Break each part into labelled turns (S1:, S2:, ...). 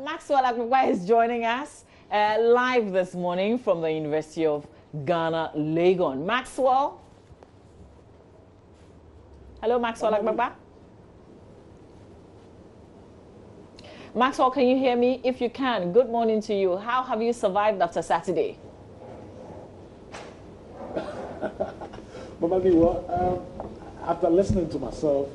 S1: Maxwell Akpakpa is joining us live this morning from the University of Ghana, Legon. Maxwell? Hello, Maxwell Akpakpa? Maxwell, can you hear me? If you can, good morning to you. How have you survived after Saturday?
S2: Mama, after listening to myself,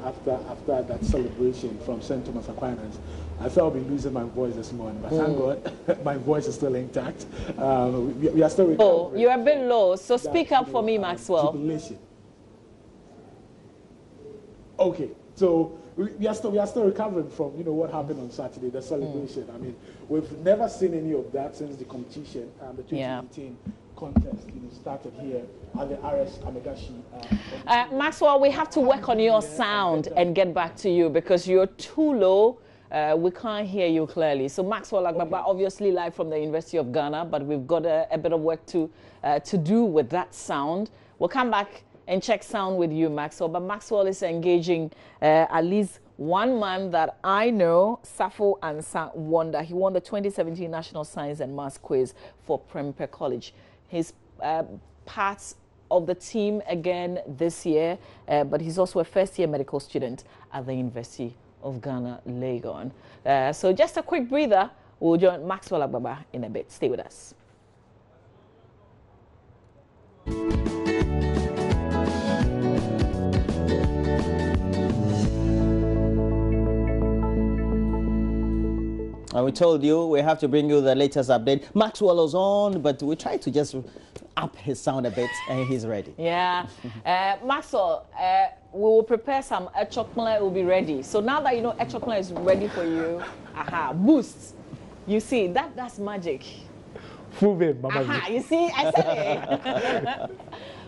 S2: after that celebration from St. Thomas Aquinas, I felt I'd be losing my voice this morning. But thank God, my voice is still intact. We are still recovering.
S1: Oh, you're a bit low, so speak up for me, Maxwell.
S2: Jubilation. Okay, so we are still recovering from what happened on Saturday, the celebration. I mean, we've never seen any of that since the competition, the 2018 contest started here at the RS Amegashi.
S1: Maxwell, we have to work on your sound and get back to you because you're too low. We can't hear you clearly. So Maxwell Akpakpa, obviously live from the University of Ghana, but we've got a bit of work to do with that sound. We'll come back and check sound with you, Maxwell. But Maxwell is engaging at least one man that I know, Safo Ansa Wonder. He won the 2017 National Science and Maths Quiz for Prempeh College. He's part of the team again this year, but he's also a first-year medical student at the University of Ghana, Legon. So just a quick breather. We'll join Maxwell Akpakpa in a bit. Stay with us.
S3: We told you we have to bring you the latest update. Maxwell was on, but we tried to just up his sound a bit, and he's ready.
S1: Yeah. Maxwell, we will prepare some Achimota. Will be ready. So now that you know Achimota is ready for you, boost. You see, that's magic. You see, I said it.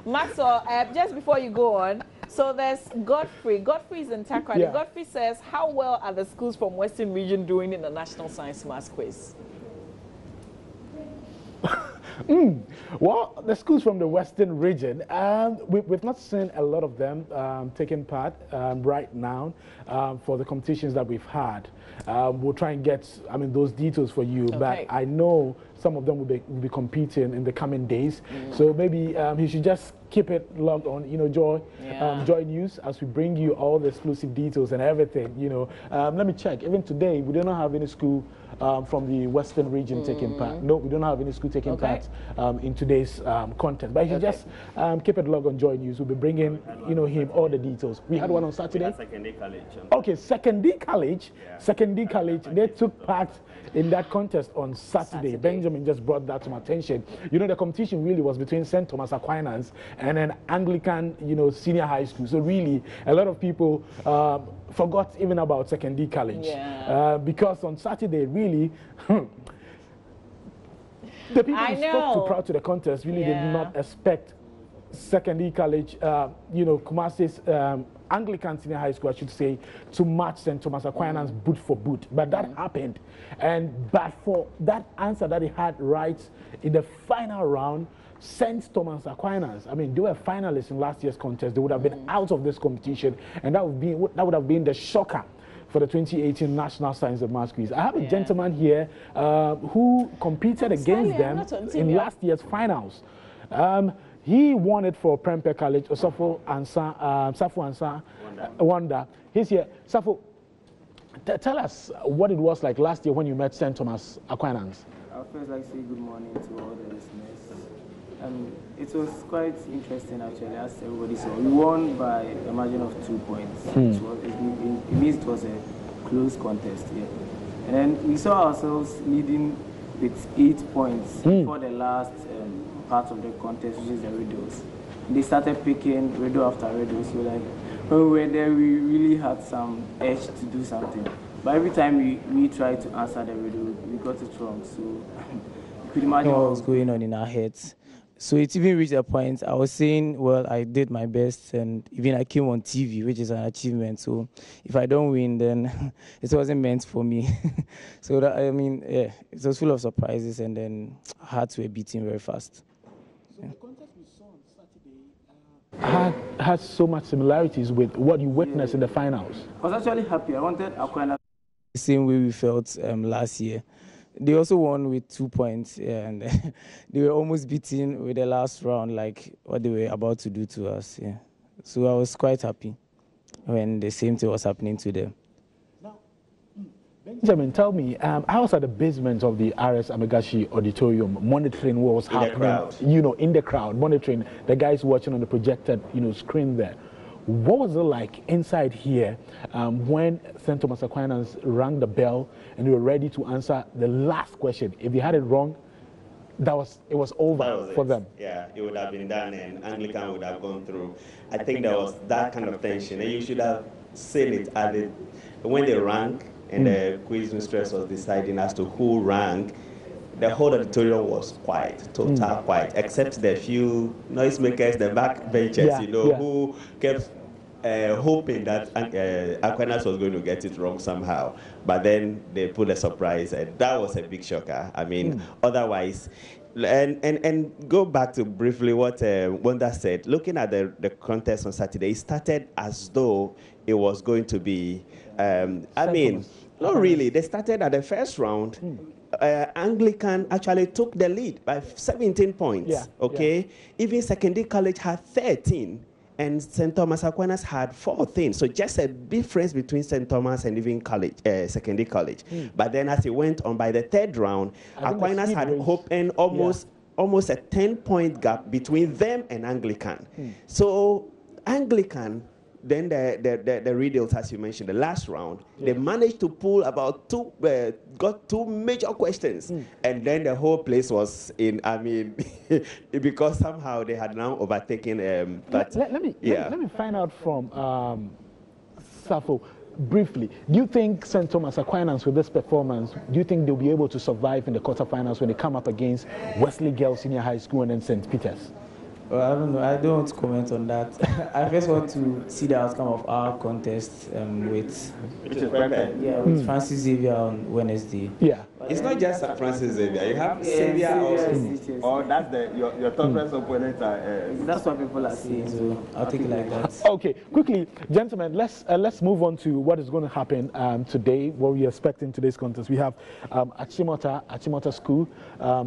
S1: Maxwell, just before you go on, so there's Godfrey. Godfrey is in Takrady. Yeah. Godfrey says, how well are the schools from Western region doing in the National Science Maths Quiz?
S2: Well, the schools from the Western region, we've not seen a lot of them taking part right now for the competitions that we've had. We'll try and get, those details for you, okay. But I know some of them will be competing in the coming days. So maybe he should just keep it logged on, JoyNews, as we bring you all the exclusive details and everything, Let me check. Even today, we do not have any school from the Western region taking part. No, we don't have any school taking part in today's contest. But if you just keep it logged on JoyNews, we'll be bringing, him all the details. We had one on Saturday.
S4: Second-day college.
S2: Okay, second-day college. Yeah. Second-day college. They took part in that contest on Saturday. Benjamin just brought that to my attention. The competition really was between St. Thomas Aquinas and an Anglican, senior high school. So really, a lot of people forgot even about second-day college. Yeah. Because on Saturday, really, the people who spoke too proud to the contest really did not expect second-day college, Kumasi's Anglican Senior High School, I should say, to match St. Thomas Aquinas boot for boot. But that happened. But for that answer that he had right in the final round, St. Thomas Aquinas, they were finalists in last year's contest. They would have been out of this competition, and that would have been the shocker for the 2018 National Science and Maths Quiz. I have a gentleman here who competed against them in last year's finals. He won it for Prempeh College, Safo Ansa Wonder. He's here. Safo, tell us what it was like last year when you met St. Thomas Aquinas.
S5: I would first like to say good morning to all the listeners. It was quite interesting actually, as everybody saw. We won by a margin of 2 points. It means it was a close contest here. And then we saw ourselves leading with 8 points for the last part of the contest, which is the riddles. They started picking riddle after riddle, so like when we were there, we really had some edge to do something. But every time we tried to answer the riddle, we got it wrong. So you could imagine what was going on in our heads. So it even reached a point I was saying, well, I did my best, and even I came on TV, which is an achievement. So if I don't win, then it wasn't meant for me. So that, it was full of surprises, and then hearts were beating very fast.
S2: So the contest we saw on Saturday has so much similarities with what you witnessed in the finals.
S5: I was actually happy. I wanted Aquinas
S4: the same way we felt last year. They also won with 2 points, and they were almost beaten with the last round, like what they were about to do to us. Yeah. So I was quite happy when the same thing was happening to them.
S2: Benjamin, tell me, I was at the basement of the RS Amegashi auditorium monitoring what was happening, in the crowd, monitoring the guys watching on the projected, screen there. What was it like inside here when St. Thomas Aquinas rang the bell and you were ready to answer the last question? If you had it wrong, it was over for them.
S6: Yeah, it would have been done and Anglican would have gone through. I think there was that kind of tension, and you should have seen it at it when they rang and the quiz mistress was deciding as to who rang. The whole auditorium was quiet, total quiet, except the few noisemakers, the back benches, who kept hoping that Aquinas was going to get it wrong somehow. But then they put a surprise, and that was a big shocker. I mean, otherwise, and go back to briefly what Wanda said. Looking at the contest on Saturday, it started as though it was going to be, not really. They started at the first round. Anglican actually took the lead by 17 points. Even Secondary College had 13, and St. Thomas Aquinas had 14. So just a difference between St. Thomas and even college, Secondary College. But then as it went on, by the third round, Aquinas had opened almost a 10-point gap between them and Anglican. So Anglican, then the Riddles, as you mentioned, the last round, they managed to pull about got two major questions. And then the whole place was in, because somehow they had now overtaken. But let
S2: me find out from Safo briefly. Do you think St. Thomas Aquinas, with this performance, do you think they'll be able to survive in the quarterfinals when they come up against Wesley Girls Senior High School and then St. Peter's?
S4: Well, I don't know. I don't want to comment on that. I first want to see the outcome of our contest with Francis Xavier on Wednesday.
S6: It's not just Francis Xavier. You have Xavier also. Or that's your toughest opponent.
S5: That's what people are saying.
S4: So I'll take it like that.
S2: Okay, quickly, gentlemen, let's move on to what is going to happen today. What we expect in today's contest. We have Achimota School.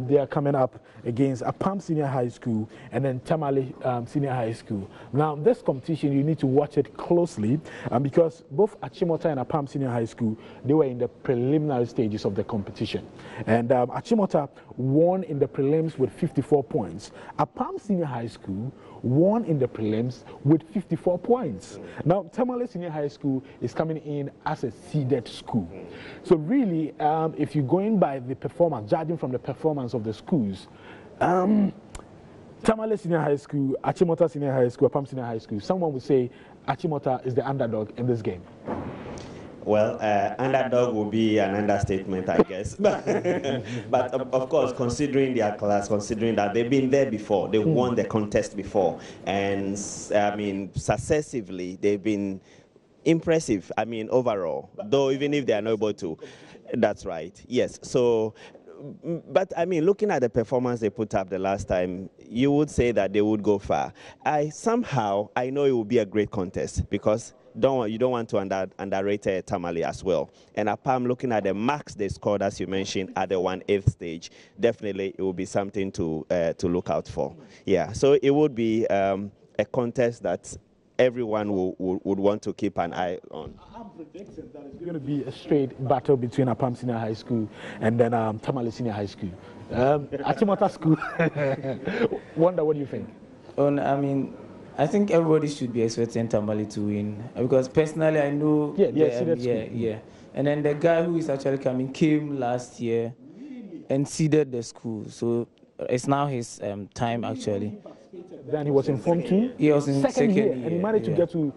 S2: They are coming up against Apam Senior High School and then Tamale Senior High School. Now, this competition, you need to watch it closely because both Achimota and Apam Senior High School, they were in the preliminary stages of the competition. And Achimota won in the prelims with 54 points. Apam Senior High School won in the prelims with 54 points. Now, Tamale Senior High School is coming in as a seeded school. So really, if you're going by the performance, judging from the performance of the schools, Tamale Senior High School, Achimota Senior High School, Apam Senior High School, someone would say Achimota is the underdog in this game.
S6: Well, underdog will be an understatement, I guess. But of course, considering their class, considering that they've been there before, they won the contest before, and successively, they've been impressive, overall, though even if they are not able to. That's right, yes. So, but looking at the performance they put up the last time, you would say that they would go far. I know it will be a great contest because you don't want to underrate Tamale as well. And Apam, looking at the marks they scored, as you mentioned, at the 1/8 stage, definitely it will be something to look out for. Yeah, so it would be a contest that everyone would want to keep an eye on.
S2: I'm predicting that it's going to be a straight battle between Apam Senior High School and then Tamale Senior High School. Achimota School. Wonder, what do you think?
S4: I think everybody should be expecting Tamale to win because personally I know. And then the guy who is actually coming came last year and seeded the school, so it's now his time actually.
S2: Then he was in Form 2.
S4: He was in second year,
S2: and he managed to get to.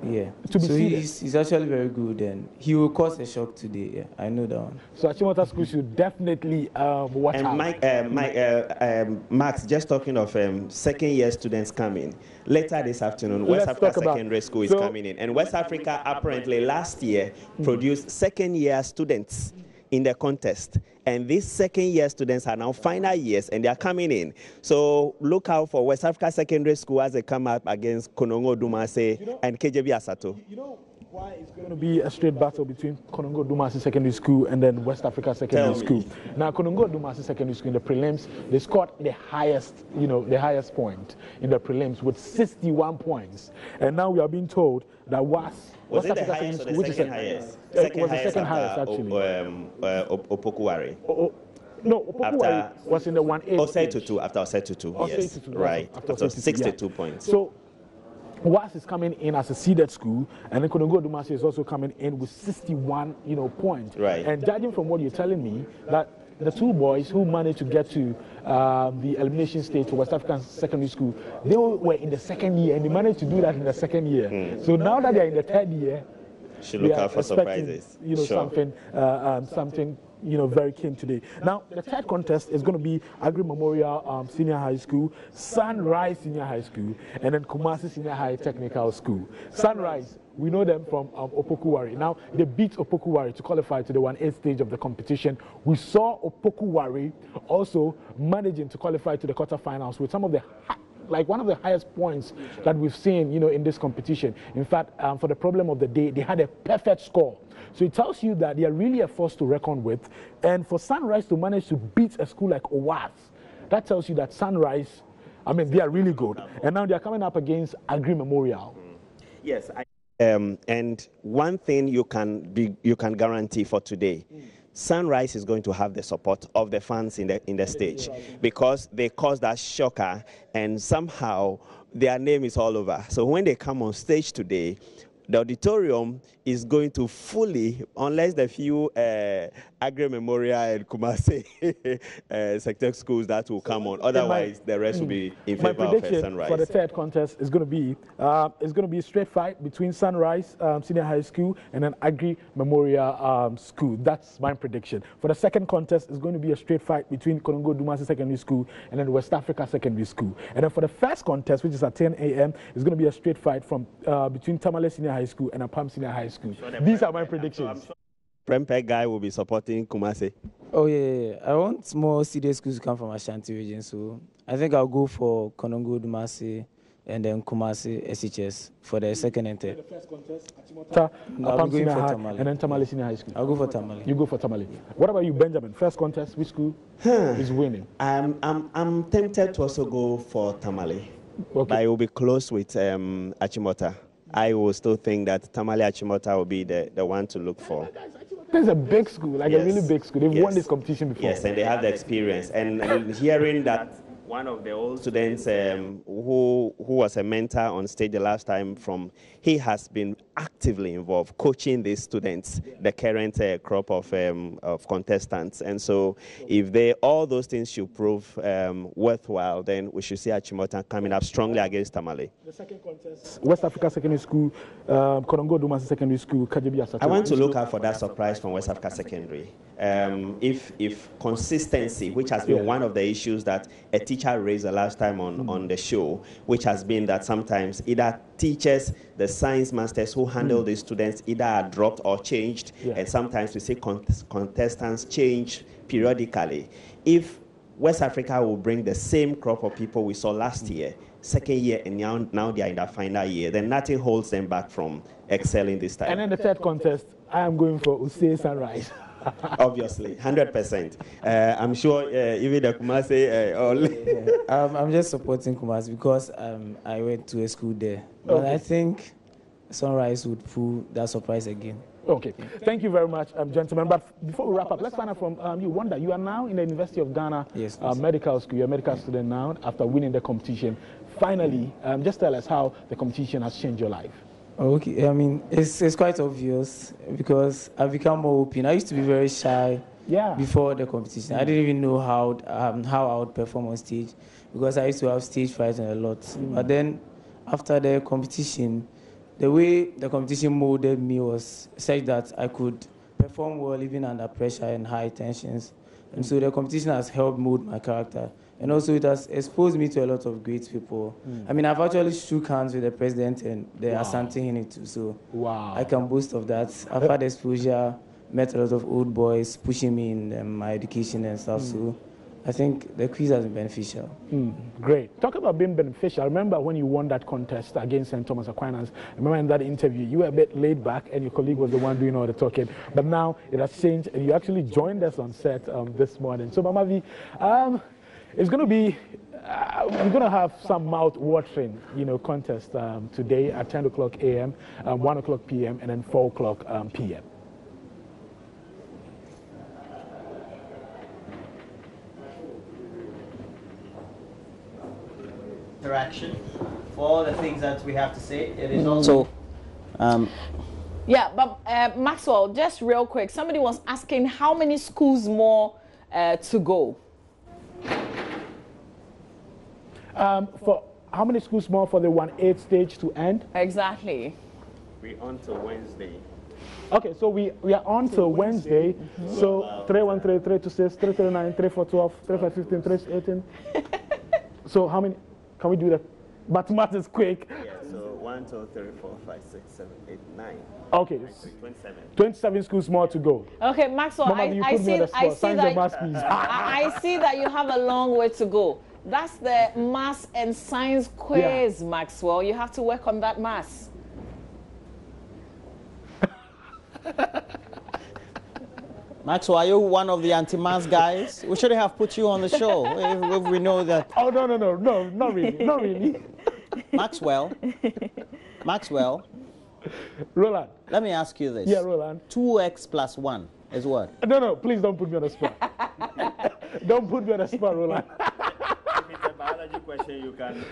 S4: To be he's actually very good, and he will cause a shock today. Yeah, I know that one.
S2: So Achimota School should definitely watch out.
S6: And Max, just talking of second-year students coming later this afternoon, West Africa Secondary School is coming in, and West Africa apparently last year produced second-year students in the contest, and these second-year students are now final years and they are coming in. So look out for West Africa Secondary School as they come up against Konongo Dumase and KJB Asato.
S2: why it's going to be a straight battle between Konongo Dumasi Secondary School and then West Africa Secondary School. Now, Konongo Dumasi Secondary School in the prelims, they scored the highest, the highest point in the prelims with 61 points. And now we are being told that West Africa Secondary School, which is the highest? It was the second highest, actually.
S6: Opokuwari.
S2: No, Opokuwari was in the 1-8.
S6: Osei-Tutu, after Osei-Tutu, yes. Right, after 62 points.
S2: So, WAS is coming in as a seeded school, and then Konongo Dumasi is also coming in with 61, points.
S6: Right.
S2: And judging from what you're telling me, that the two boys who managed to get to the elimination stage for West African Secondary School, they were in the second year, and they managed to do that in the second year. So now that they're in the third year,
S6: should look out for surprises.
S2: Something, very keen today. Now, the third contest is going to be Agri Memorial Senior High School, Sunrise Senior High School, and then Kumasi Senior High Technical School. Sunrise, we know them from Opokuwari. Now, they beat Opokuwari to qualify to the 1-8 stage of the competition. We saw Opokuwari also managing to qualify to the quarterfinals with some of the one of the highest points that we've seen, in this competition. In fact, for the problem of the day, they had a perfect score. So it tells you that they are really a force to reckon with. And for Sunrise to manage to beat a school like OWAS, that tells you that Sunrise, they are really good. And now they are coming up against Agri Memorial.
S6: Yes. And one thing you can guarantee for today, Sunrise is going to have the support of the fans in the stage, because they caused that shocker, and somehow their name is all over. So when they come on stage today, the auditorium is going to fully, unless the few Agri Memorial and Kumasi sector schools that will come on. Otherwise, the rest will be in favor of Sunrise.
S2: For the third contest is going to be a straight fight between Sunrise Senior High School and then Agri Memorial School. That's my prediction. For the second contest is going to be a straight fight between Konongo Dumasi Secondary School and then West Africa Secondary School. And then for the first contest, which is at 10 a.m., is going to be a straight fight from between Tamale Senior High School and Apam Senior High School. These are my predictions.
S6: Prempeh guy will be supporting Kumasi.
S4: Oh, yeah. I want more CD schools to come from Ashanti region, so I think I'll go for Konongo Dumasi and then Kumasi SHS for the second and third.
S2: The first contest, Achimota, Apam Senior High, and then Tamale Senior High School.
S4: I'll go for Tamale.
S2: You go for Tamale. What about you, Benjamin? First contest, which school is winning?
S6: I'm tempted to also go for Tamale, but I will be close with Achimota. I will still think that Tamale Achimota will be the one to look for.
S2: There's a big school, a really big school. They've won this competition before.
S6: Yes, and they have the experience. And hearing that one of the old students who was a mentor on stage the last time, he has been actively involved coaching these students, the current crop of contestants. And so if all those things should prove worthwhile, then we should see Achimota coming up strongly against Tamale.
S2: The second contest, West Africa Secondary School, Konongo Dumasi Secondary School, Kajebi Asate.
S6: I want to look out for that surprise from West Africa Secondary. If consistency, which has been one of the issues that a teacher raised the last time on the show, which has been that sometimes either teachers, the science masters who handle these students either are dropped or changed, and sometimes we see contestants change periodically. If West Africa will bring the same crop of people we saw last year, second year, and now they are in the final year, then nothing holds them back from excelling this time.
S2: And then the third contest, I am going for Usei Sunrise.
S6: Obviously, 100%. I'm sure even the Kumasi.
S4: I'm just supporting Kumasi because I went to a school there. But I think Sunrise would pull that surprise again.
S2: Okay. Thank you very much, gentlemen. But before we wrap up, let's find out from you. Wanda, you are now in the University of Ghana medical school. You're a medical student now after winning the competition. Finally, just tell us how the competition has changed your life.
S4: Okay, it's quite obvious because I've become more open. I used to be very shy before the competition. I didn't even know how I would perform on stage because I used to have stage fright a lot. But then after the competition, the way the competition molded me was such that I could perform well even under pressure and high tensions. And so the competition has helped mold my character. And also it has exposed me to a lot of great people. I've actually shook hands with the president and the Asante Hene too, so I can boast of that. I've had exposure, met a lot of old boys pushing me in my education and stuff, so I think the quiz has been beneficial.
S2: Great. Talk about being beneficial. I remember when you won that contest against St. Thomas Aquinas. I remember in that interview, you were a bit laid back and your colleague was the one doing all the talking. But now it has changed and you actually joined us on set this morning. So, Mama V, it's going to be, we're going to have some mouth-watering, contest today at 10 o'clock a.m., 1 o'clock p.m., and then 4 o'clock p.m.
S3: Interaction for all the things that we have to say. It is also
S1: yeah, but Maxwell, just real quick, somebody was asking how many schools more to go.
S2: For how many schools more for the 1/8 stage to end?
S1: Exactly.
S6: We're on till Wednesday.
S2: Okay, so we are on till Wednesday. So 313, 326, 339, 3412, 3515, 318. So how many? Can we do that? Mathematics quick.
S6: Yeah, so 1, 2, 3, 4, 5, 6, 7, 8, 9.
S2: Okay.
S6: 27.
S2: 27 schools more to go.
S1: Okay, Maxwell,
S2: Mama, I see
S1: that you have a long way to go. That's the maths and science quiz, Maxwell. You have to work on that maths.
S3: Maxwell, are you one of the anti-mass guys? We should have put you on the show if we know that.
S2: Oh, no, not really, not really.
S3: Maxwell.
S2: Roland.
S3: Let me ask you this.
S2: Yeah, Roland.
S3: 2x plus 1 is what?
S2: No, please don't put me on the spot. Don't put me on the spot, Roland.
S6: If it's a biology question, you can...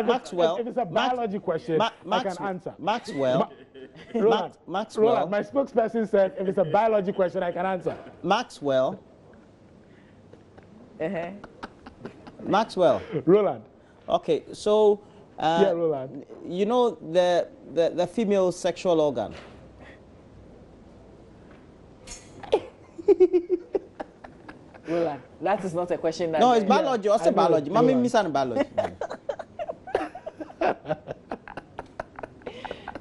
S3: Maxwell.
S2: If it's a biology question, I can answer.
S3: Maxwell.
S2: Maxwell. Roland, my spokesperson said if it's a biology question, I can answer.
S3: Maxwell. Maxwell.
S2: Roland.
S3: Okay, so...
S2: yeah, Roland.
S3: You know the female sexual organ?
S1: Roland, that is not a question.
S3: No, it's biology. What's biology? Mommy, miss on biology.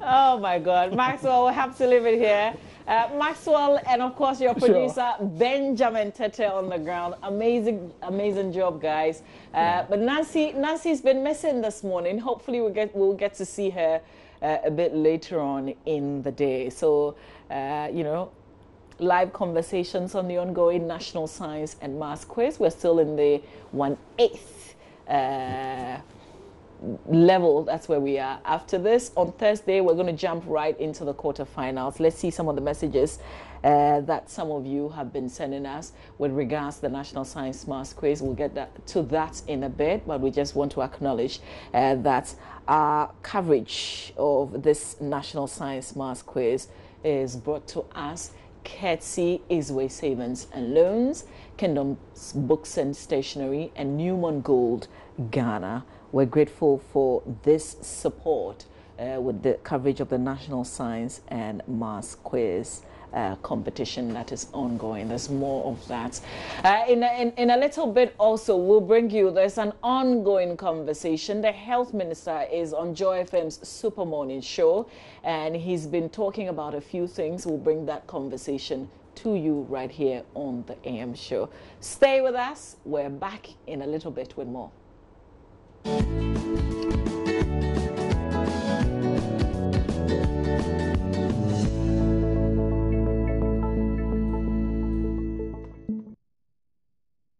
S1: Oh my God, Maxwell, we'll have to leave it here. Maxwell and of course your producer Benjamin Tete on the ground. Amazing job, guys. But Nancy's been missing this morning. Hopefully we'll get to see her a bit later on in the day. So live conversations on the ongoing National Science and Maths Quiz. We're still in the 1/8 level. That's where we are. After this, on Thursday, we're going to jump right into the quarterfinals. Let's see some of the messages that some of you have been sending us with regards to the National Science Maths Quiz. We'll get to that in a bit, but we just want to acknowledge that our coverage of this National Science Maths Quiz is brought to us courtesy Isway Savings and Loans, Kingdom's Books and Stationery, and Newman Gold, Ghana. We're grateful for this support with the coverage of the National Science and Maths Quiz competition that is ongoing. There's more of that. In a little bit also, we'll bring you, there's an ongoing conversation. The health minister is on Joy FM's Super Morning Show, and he's been talking about a few things. We'll bring that conversation to you right here on the AM show. Stay with us. We're back in a little bit with more.